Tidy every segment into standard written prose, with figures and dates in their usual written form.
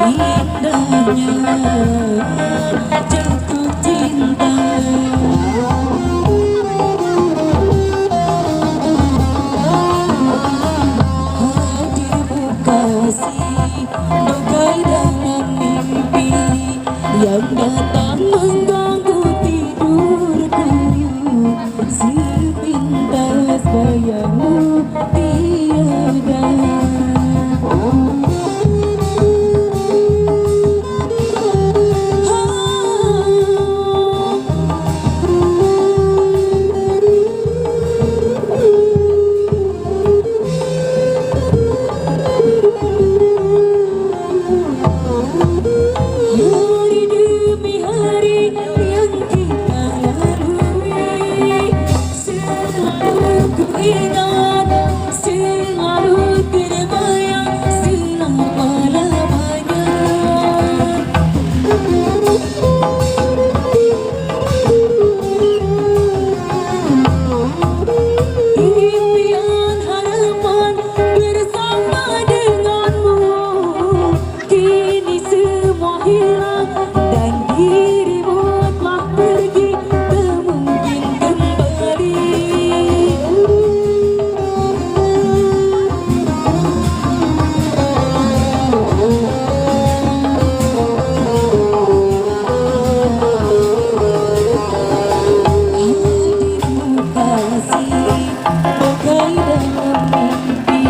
indahnya jatuh cinta. Hadirmu kasih bagai dalam mimpi yang datang mengganggu tidurku, sepintas bayangmu tiada. Hari demi hari yang kita lalui, selalu ku ingat, selalu terbayang selama-lamanya. Impian harapan bersama denganmu, kini semua hilang dan dirimu telah pergi, tak mungkin kembali. Hadirmu kasih bagai dalam mimpi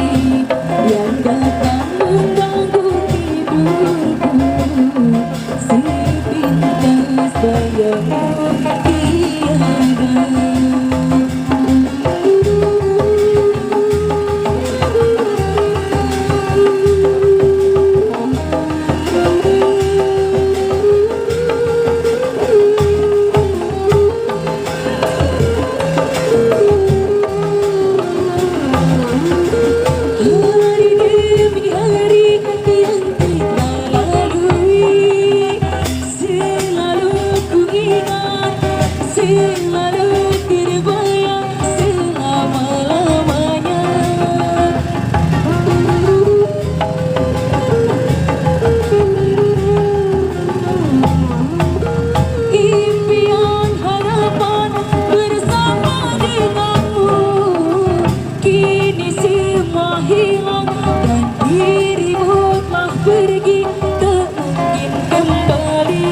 yang datang mengganggu tidurku, sepintas bayangmu tiada. Hari demi hari yang kita lalui, selalu ku ingat, selalu terbayang selama-lamanya. Impian harapan bersama denganmu, kini semua hilang dan dirimu telah pergi, tak mungkin kembali.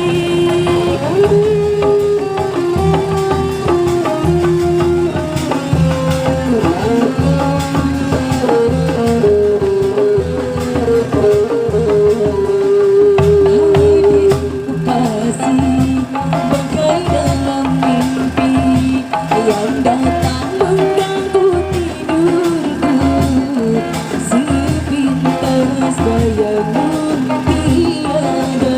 Hadirmu kasih bagai dalam mimpi yang datang mengganggu tidurku, sepintas bayangmu tiada.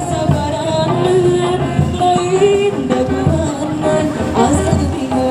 Sabaran lain daguan asal bingung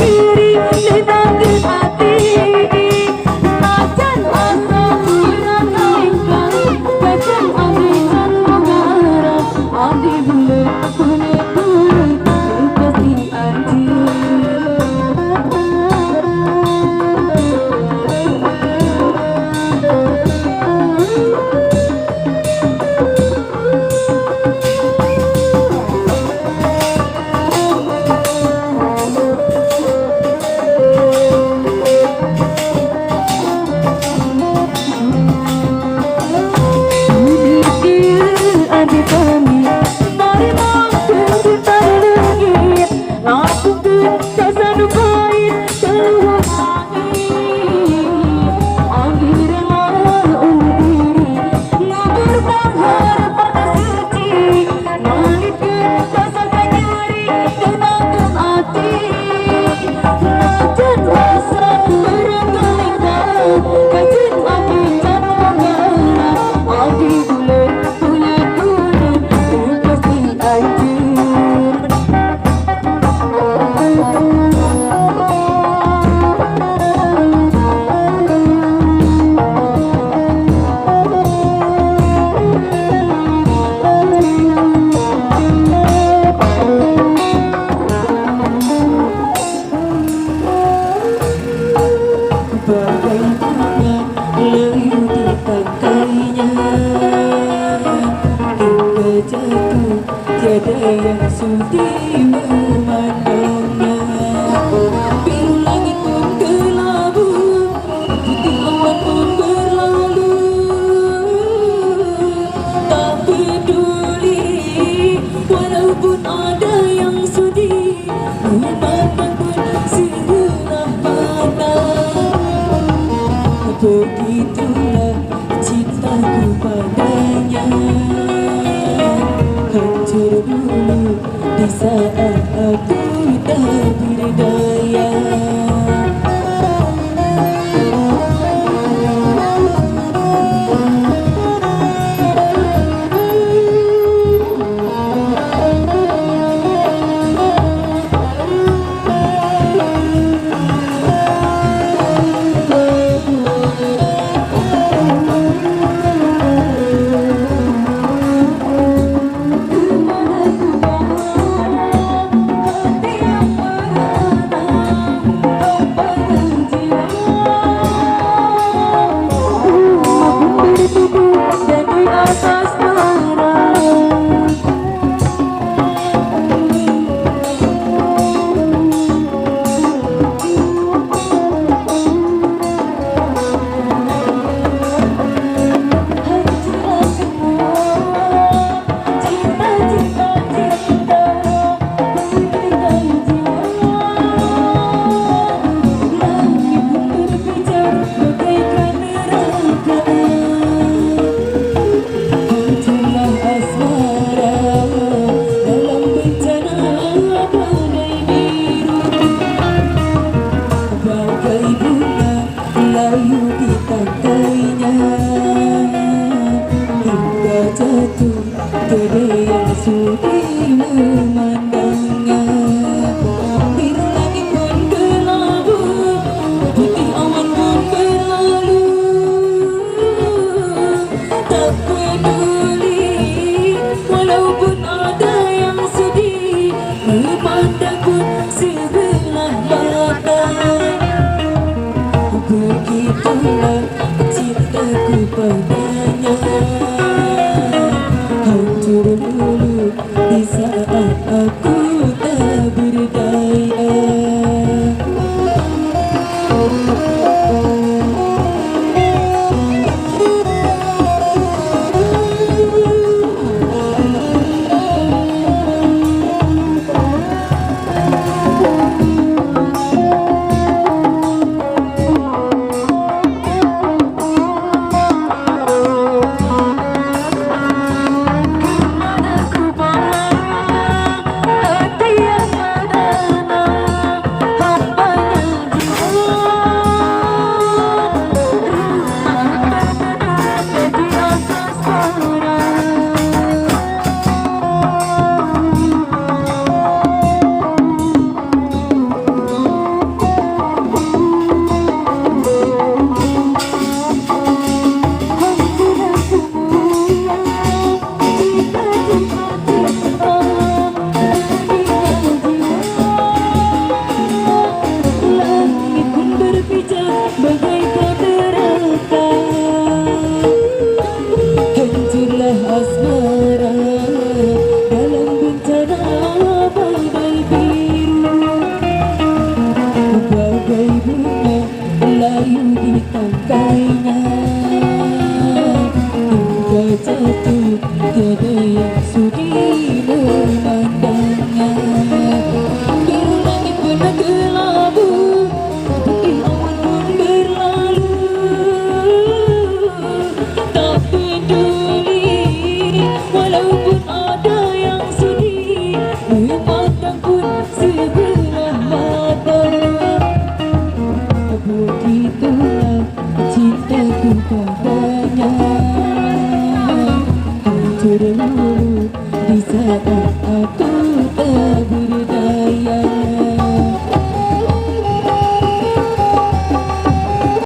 iri Tenangkan hati Macan asa kurang lengkap Kacang ambilan mengara Adi bulat kulit-kulit Kekasih anjir Tiada yang sudi memandangnya Biru langit pun kelabu Putih awan pun berlalu Tak peduli Walaupun ada yang sudi Memandang pun sebelah mata Begitulah cintaku padanya Hancur dulu di saat aku tak berdaya Tiada yang sudi memandangnya Biru langit pun kelabu Putih awan pun berlalu Tak peduli Walaupun ada yang sudi Memandang pun sebelah mata Begitulah cintaku padanya Hancur dulu di saat tiada yang sudi memandangnya. Biru langit pernah kelabu, putih awan pun berlalu. Tak peduli walaupun